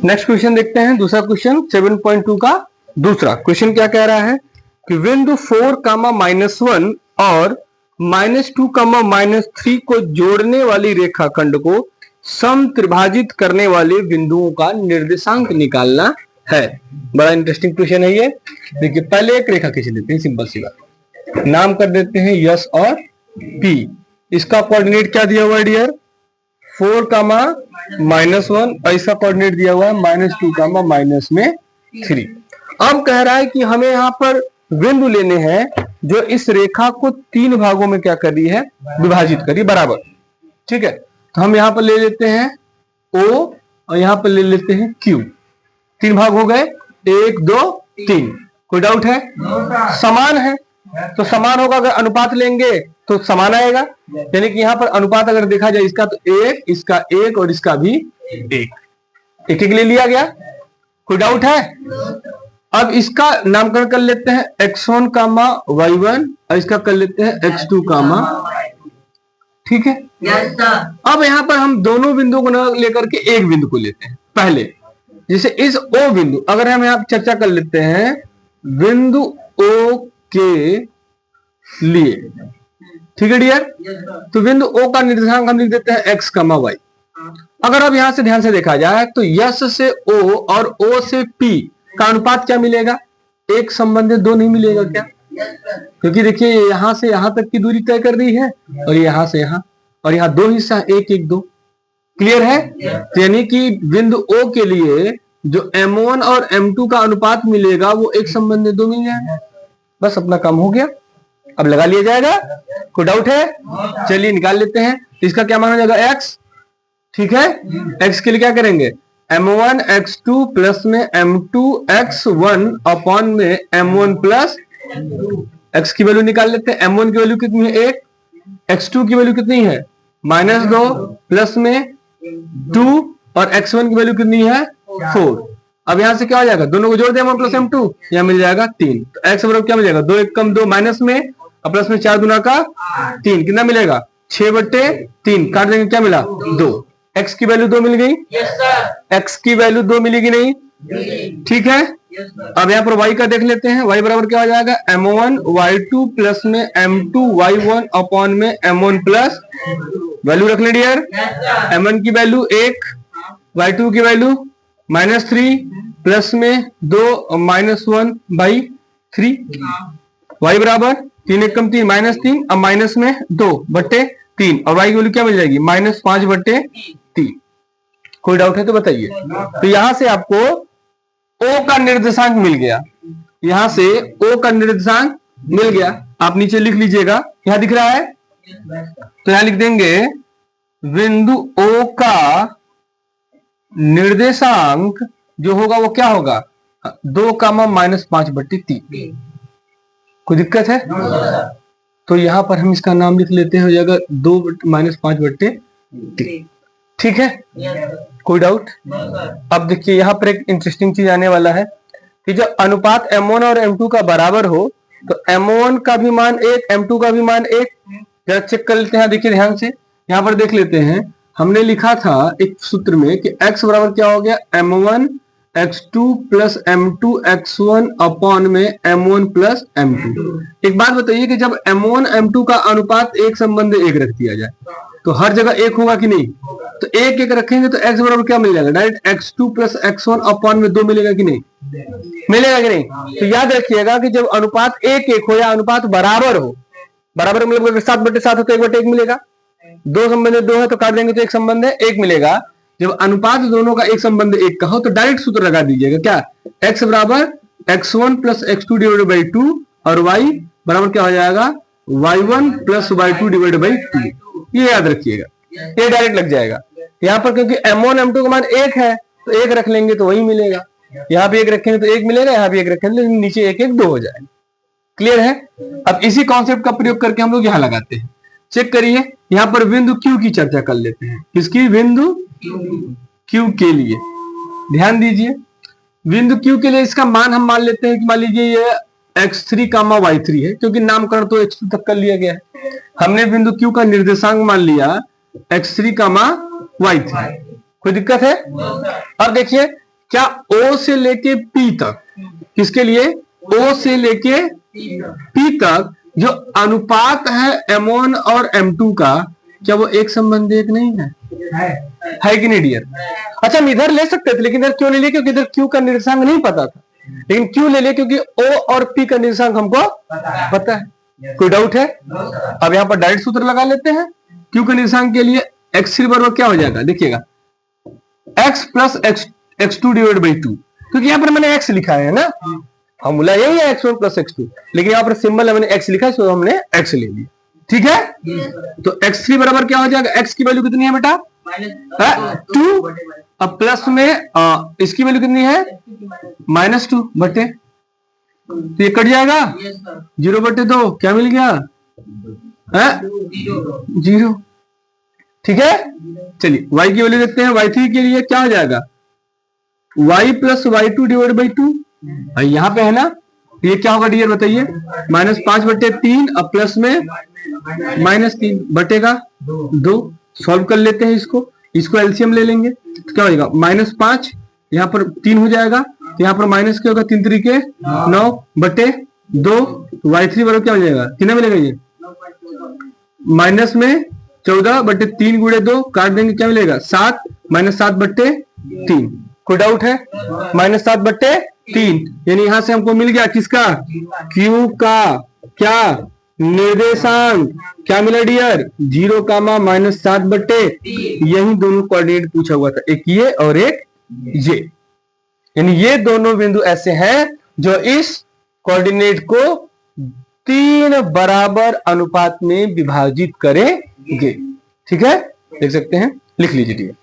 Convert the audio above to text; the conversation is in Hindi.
नेक्स्ट क्वेश्चन देखते हैं, दूसरा क्वेश्चन 7.2 का दूसरा क्वेश्चन क्या कह रहा है कि बिंदु 4, -1 और -2, -3 को जोड़ने वाली रेखाखंड को समत्रिभाजित करने वाले बिंदुओं का निर्देशांक निकालना है। बड़ा इंटरेस्टिंग क्वेश्चन है ये। देखिए पहले एक रेखा खींच लेते हैं, सिंपल सी बात, नाम कर देते हैं यस और पी। इसका कोऑर्डिनेट क्या दिया हुआ है डियर? 4, -1, ऐसा कोऑर्डिनेट दिया हुआ है -2, -3। अब कह रहा है कि हमें यहाँ पर बिंदु लेने हैं जो इस रेखा को 3 भागों में क्या कर रही है, विभाजित करी बराबर। ठीक है, तो हम यहाँ पर ले लेते हैं O और यहाँ पर ले लेते हैं Q। 3 भाग हो गए, 1, 2, 3। कोई डाउट है? समान है तो समान होगा, अगर अनुपात लेंगे तो समान आएगा। यानी कि यहाँ पर अनुपात अगर देखा जाए इसका तो 1, इसका 1 और इसका भी 1 एक ले लिया गया। कोई डाउट है? अब इसका नामकरण कर लेते हैं x1, y1 और इसका कर लेते हैं x2, ठीक है। अब यहाँ पर हम दोनों बिंदुओं को न लेकर के एक बिंदु को लेते हैं। पहले जैसे इस O बिंदु, अगर हम यहाँ चर्चा कर लेते हैं बिंदु O के लिए, ठीक है डियर, तो बिंदु O का निर्देशांक हम लिख देते हैं x, y। अगर अब यहां से ध्यान से देखा जाए तो यस से O और O से P का अनुपात क्या मिलेगा? एक संबंधित 2 नहीं मिलेगा क्या? क्योंकि देखिए यहां से यहां तक की दूरी तय कर दी है और यहां से यहां, और यहाँ 2 हिस्सा 1, 1, 2। क्लियर है? यानी कि बिंदु O के लिए जो M1 और M2 का अनुपात मिलेगा वो एक संबंधित 2 मिल जाएगा। बस अपना काम हो गया, अब लगा लिया जाएगा। कोई डाउट है? चलिए निकाल लेते हैं। इसका क्या माना जाएगा? x, ठीक है। x के लिए क्या करेंगे? M1 x2 प्लस में M2 x1 अपॉन में M1 प्लस x की वैल्यू निकाल लेते हैं। M1 की वैल्यू कितनी है? 1। x2 की वैल्यू कितनी है? -2 प्लस में 2 और x1 की वैल्यू कितनी है? 4। अब यहां से क्या हो जाएगा? दोनों को जोड़ दें, M1 प्लस M2, यहां मिल जाएगा 3। तो x बराबर क्या मिलेगा? 2 1 कम 2 माइनस में और प्लस में 4 दूना का 3, कितना मिलेगा? 6/3। काट देंगे, क्या मिला? 2। x की वैल्यू 2 मिल गई। x की वैल्यू 2 मिलेगी नहीं? ठीक है। अब यहाँ पर y का देख लेते हैं। y बराबर क्या हो जाएगा? M1 y2 प्लस में M2 y1 अपॉन में M1 प्लस, वैल्यू रख ले डियर। M1 की वैल्यू 1, y2 की वैल्यू -3 प्लस में 2 -1/3। y बराबर 3 1 कम 3 -3, अब माइनस में 2/3 और y की वैल्यू क्या मिल जाएगी? -5/3। कोई डाउट है तो बताइए। तो यहां से आपको O का निर्देशांक मिल गया, यहां से O का निर्देशांक मिल गया। आप नीचे लिख लीजिएगा, यहां दिख रहा है तो यहां लिख देंगे बिंदु O का निर्देशांक जो होगा वो क्या होगा? 2, -5/3। कोई दिक्कत है? तो यहां पर हम इसका नाम लिख लेते हैं, हो जाएगा 2 -5/3। ठीक है, कोई डाउट? अब देखिए यहां पर एक इंटरेस्टिंग चीज आने वाला है कि जब अनुपात M1 और M2 का बराबर हो तो M1 का भी मान 1, M2 का भी मान 1। जरा चेक कर लेते हैं, देखिए ध्यान से यहां पर देख लेते हैं। हमने लिखा था एक सूत्र में कि x बराबर क्या हो गया? M1 x2 plus M2 x1 upon में M1 प्लस M2। एक बात बताइए कि जब M1 M2 का अनुपात एक संबंध 1 रख दिया जाए तो हर जगह 1 होगा कि नहीं? तो 1 1 रखेंगे तो x बराबर क्या मिल जाएगा? Direct x2 plus x1 upon में 2 मिलेगा कि नहीं? मिलेगा कि नहीं? तो याद रखिएगा कि जब अनुपात 1 1 हो या अनुपात बराबर हो, बराबर मतलब 7/7 हो तो 1/1 मिलेगा। 2 संबंध 2 है तो काट देंगे तो एक संबंध है 1 मिलेगा। जब अनुपात दोनों का एक संबंध 1 का हो तो डायरेक्ट सूत्र लगा दीजिएगा, क्या? x बराबर x1 plus x2 divided by 2 और y बराबर क्या हो जाएगा? y1 plus y2 divided by 2। ये याद रखिएगा, ये डायरेक्ट लग जाएगा। यहाँ पर क्योंकि M1 M2 का मान 1 है तो 1 रख लेंगे तो वही मिलेगा। यहाँ पे 1 रखेंगे तो 1 मिलेगा, यहाँ पे 1 रखेंगे लेकिन नीचे 1 1 2 हो जाएगा। क्लियर है? अब इसी कॉन्सेप्ट का प्रयोग करके हम लोग यहाँ लगाते हैं। चेक करिए, यहाँ पर बिंदु Q की चर्चा कर लेते हैं। किसकी? बिंदु Q के लिए ध्यान दीजिए। बिंदु Q के लिए इसका मान हम मान लेते हैं कि मान लीजिए ये x3, y3 है, क्योंकि नामकरण तो x2 तक कर लिया गया है। हमने बिंदु Q का निर्देशांक मान लिया x3, y3। कोई दिक्कत है? अब देखिए, क्या O से लेके P तक, किसके लिए? O से लेके P तक जो अनुपात है M1 और M2 का, क्या वो एक संबंधी एक नहीं है? है कि नहीं डियर? अच्छा, हम इधर ले सकते थे, लेकिन इधर क्यों ले लिए? क्योंकि इधर Q का निर्देशांक नहीं पता था, लेकिन क्यों ले लिए? क्योंकि O और P का निर्देशांक हमको पता है। कोई डाउट है? अब यहाँ पर डायरेक्ट सूत्र लगा लेते हैं। Q के निर्देशांक के लिए x3 बराबर क्या हो जाएगा? देखिएगा, x plus x2 divide by 2, क्योंकि यहाँ पर मैंने x लिखा है ना, फॉर्मूला यही है x1 प्लस x2, लेकिन यहाँ पर सिंबल है मैंने x लिखा है, तो हमने x ले लिया। ठीक है, तो x3 बराबर क्या हो जाएगा? x की वैल्यू कितनी है बेटा? 2। अब प्लस में इसकी वैल्यू कितनी है? -2 बटे, तो ये कट जाएगा 0 बटे 2, क्या मिल गया? 0। ठीक है, चलिए y की वैल्यू देखते हैं। y3 के लिए क्या हो जाएगा? y plus y2 divide by 2, यहां पे है ना, ये क्या होगा डियर बताइए? -5 बटे 3, अब प्लस में -3 बटेगा 2। सॉल्व कर लेते हैं इसको एलसीएम ले लेंगे, तो क्या हो जाएगा? -5, यहाँ पर 3 हो जाएगा, तो यहाँ पर माइनस क्या होगा? 3 3 9 बटे 2, y3 बराबर क्या हो जाएगा? कितना मिलेगा? ये माइनस में 14 बटे 3 गुणे 2 काट देंगे, क्या मिलेगा? 7, -7 बटे 3। कोई डाउट है? -7 बटे 3, यानी यहां से हमको मिल गया किसका? Q का क्या निर्देशांक? क्या मिला डियर? 0, -7 बटे, यही दोनों कोऑर्डिनेट पूछा हुआ था, एक ये और एक ये, यानी ये दोनों बिंदु ऐसे हैं जो इस कोऑर्डिनेट को 3 बराबर अनुपात में विभाजित करेंगे। ठीक है, देख सकते हैं, लिख लीजिए।